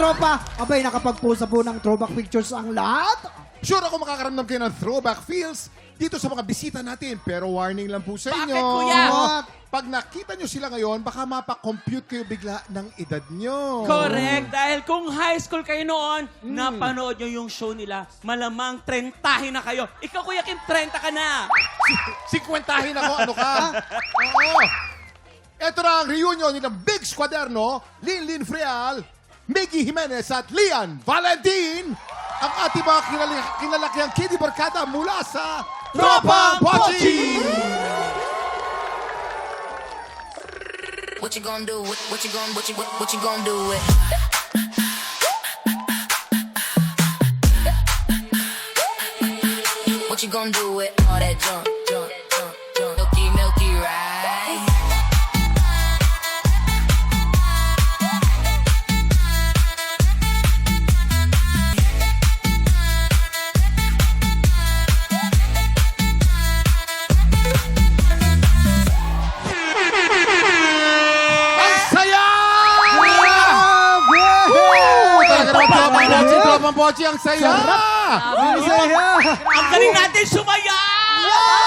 tropa, abay nakapag-post na po ng throwback pictures ang lahat. Sure ako makakaramdam kayo ng throwback feels dito sa mga bisita natin. Pero warning lang po sa inyo. Bakit, kuya? Pag nakita nyo sila ngayon, baka mapakompute kayo bigla ng edad nyo. Correct. Dahil kung high school kayo noon, napanood nyo yung show nila, malamang 30 na kayo. Ikaw, Kuya Kim, 30 ka na. 50 ako, ano ka? Oo. Ito na ang reunion ng Big Squaderno, Linlin Freal, Miggy Jimenez at Lian Valentin, ang ating mga kinalakiang kiddie barkada mula sa Tropang Pochi! What you gonna do? What you gonna do it? What you gonna do with all that junk? Milky ride. Ang saya! Tropang Pochi, ang saya! Ang saya! Ang galing natin sumaya!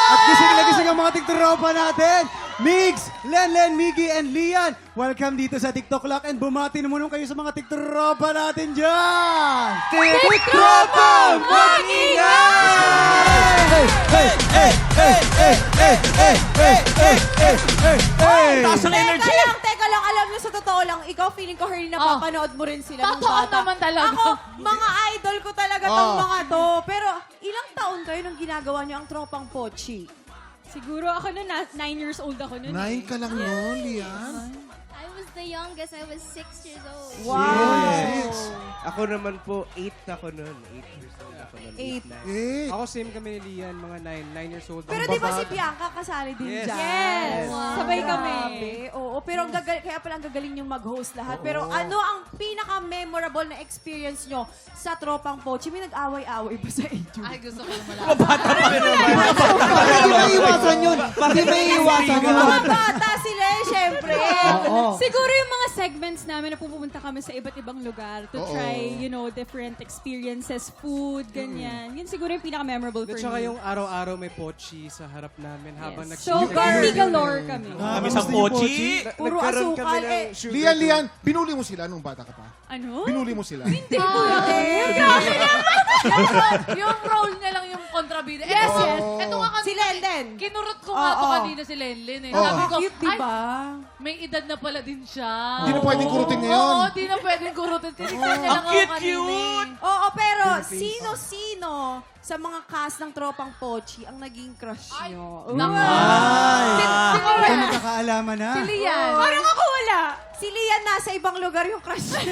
At gising na gising ang mga tiktropa natin. Migs, Len, Miggy, and Lian. Welcome dito sa TikTok Lock and bumati naman kayo sa mga tiktropa natin dyan. Tiktropa! Mag-ingay! Taas ang energy! Teka lang, alam niyo sa totoo lang, ikaw feeling ko Hernie napapanood mo rin sila ng Totoo bata. naman talaga. Ako, mga idol ko talaga tong mga to. Pero ilang taon kayo nung ginagawa niyo ang Tropang Pochi? Siguro ako noon, 9 years old ako noon. 9 ka lang noon, Lian. I was the youngest. I was 6 years old. Wow! Ako naman po, 8 ako noon. 8 years old ako noon. 8. 8, 9. Ako same kami ni Lian, mga 9 years old. Pero di ba si Bianca kasali din Yes. dyan? Yes! Sabay kami. Grabe. Oo, pero ang kaya pala ang gagaling yung mag-host lahat. Pero ano ang pinaka-memorable na experience nyo sa Tropang Pochi? May nag-away-away ba sa inyo? Ay, gusto ko malaman. Hindi may iwasan yun. Hindi may iwasan yun. Mga bata sila eh, syempre. Oo. Siguro yung mga segments namin na pupunta kami sa iba't ibang lugar to Oo. try, different experiences, food, ganyan. Yun siguro yung pinaka-memorable for At saka me. yung araw-araw may pochi sa harap namin habang Yes. So, party galore kami. Kami sa Pochi. Puro Nagkaroon kami asukal ng eh. sugar Lian, binuli mo sila nung bata ka pa? Ano? Binuli mo sila? Yung role niya lang yung kontrabida. Yes, yes. Ito nga Si Lenden. kinurot ko nga to Oo. kanina si Lenlen eh. Oo. Sabi ko, Cute, di ba? may edad na pala din siya. Hindi na pwedeng kurutin ngayon. Oo, di na pwedeng kurutin. Tinignan niya lang Ang ako kanina cute! eh. Oo, pero sino-sino sa mga cast ng Tropang Pochi ang naging crush nyo? Naku. Ito magkakaalaman na. Si Lian. Parang ako wala. Si Lian nasa ibang lugar yung crush niya.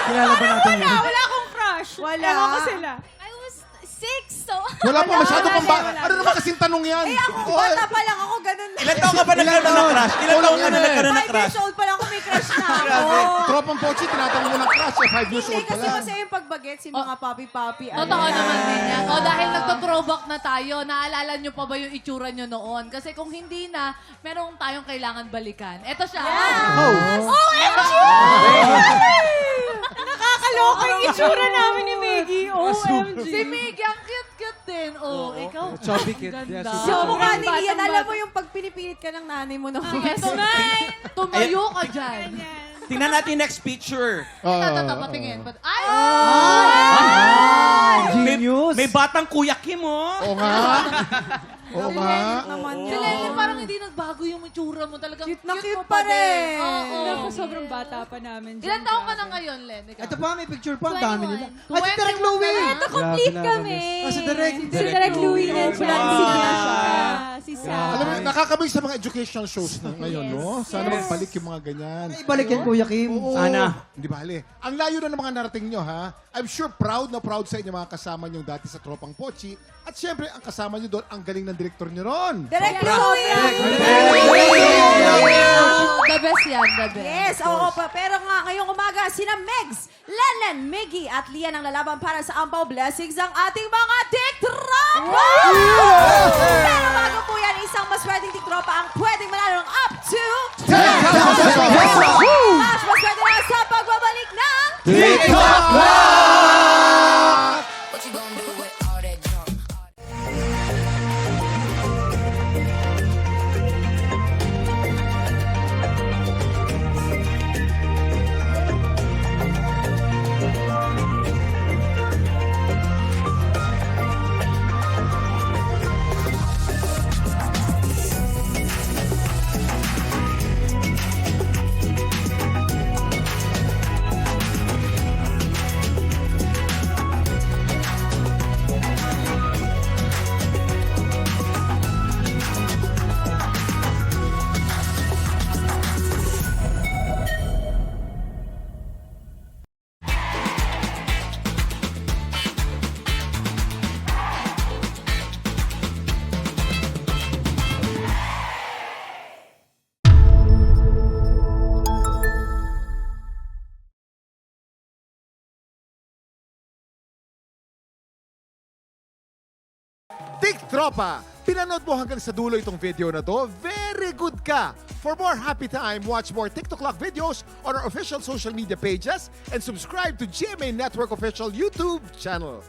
Kilala ba natin yun? Wala akong crush. Wala. Ewan ko sila. I was 6, so Wala pa masyado wala, pang ba? wala. Ano naman kasing tanong yan? Eh ako, bata pa lang ako, ganun na. Ilan taon ka ba nagkaroon ng crush? Ilan taon ka na nagkaroon ng 5 crush? years old pa lang ako, may crush na ako. Tropang Pochi, tinatanong mo ng crush. 5 years Hindi, old pa kasi lang. masaya yung pagbaget, si mga papi-papi. Totoo naman din yan. O dahil nagto-throwback na tayo, naalala nyo pa ba yung itsura nyo noon? Kasi kung hindi na, meron tayong kailangan balikan. Eto siya. Nakakaloka yung itsura namin ni Maggie. OMG. Si Miggy, ang cute-cute din. Oh, ikaw. Chubby kid. Ganda. Yeah, So, super mukha chubby. ni Lian, alam mo yung pag pinipilit ka ng nanay mo na Tumayo ka dyan. Tingnan natin yung next picture. Ito, patingin. Ay! Genius. May batang Kuya Kim, oh. Oo nga. Oo nga. naman Si yun. Lenny, parang hindi nagbago yung itsura mo. Talagang Cute na cute cute mo pa din. rin. Oo. Naku, sobrang bata pa namin. Ilan taong ka na ngayon, Len? Ikaw? Ito pa, may picture pa. Ang dami nila. 21. Ay, si Direk Louie. Ito, complete Grabe na, kami. Si Direk. Si Direk Louie and Francis Nasha. Si Sam. Alam mo, nakakabig sa mga educational shows na ngayon, no? Sana magbalik yung mga ganyan. Ay, balik yan, Kuya Kim. Oo. Sana. Hindi bale. Ang layo na ng mga narating nyo, ha? I'm sure proud na proud sa inyo mga kasama nyo dati sa Tropang Pochi. At syempre, ang kasama nyo doon, ang galing ng direktor nyo ron. Direct Louie! The best yan, the best. Yes, oo pa. Pero nga, ngayong umaga, sina Megs, Lenlen, Miggy at Lian ang lalaban para sa Ampaw Blessings ng ating mga tiktropa! Pero bago po yan, isang maswerteng tiktropa ang pwedeng manalo ng up to 10,000 pesos! Mas maswerte na sa pagbabalik na TikTok Clock! What you gonna do with all that junk? Tik Tropa, pinanood mo hanggang sa dulo itong video na to? Very good ka! For more happy time, watch more TikTok Clock videos on our official social media pages and subscribe to GMA Network official YouTube channel.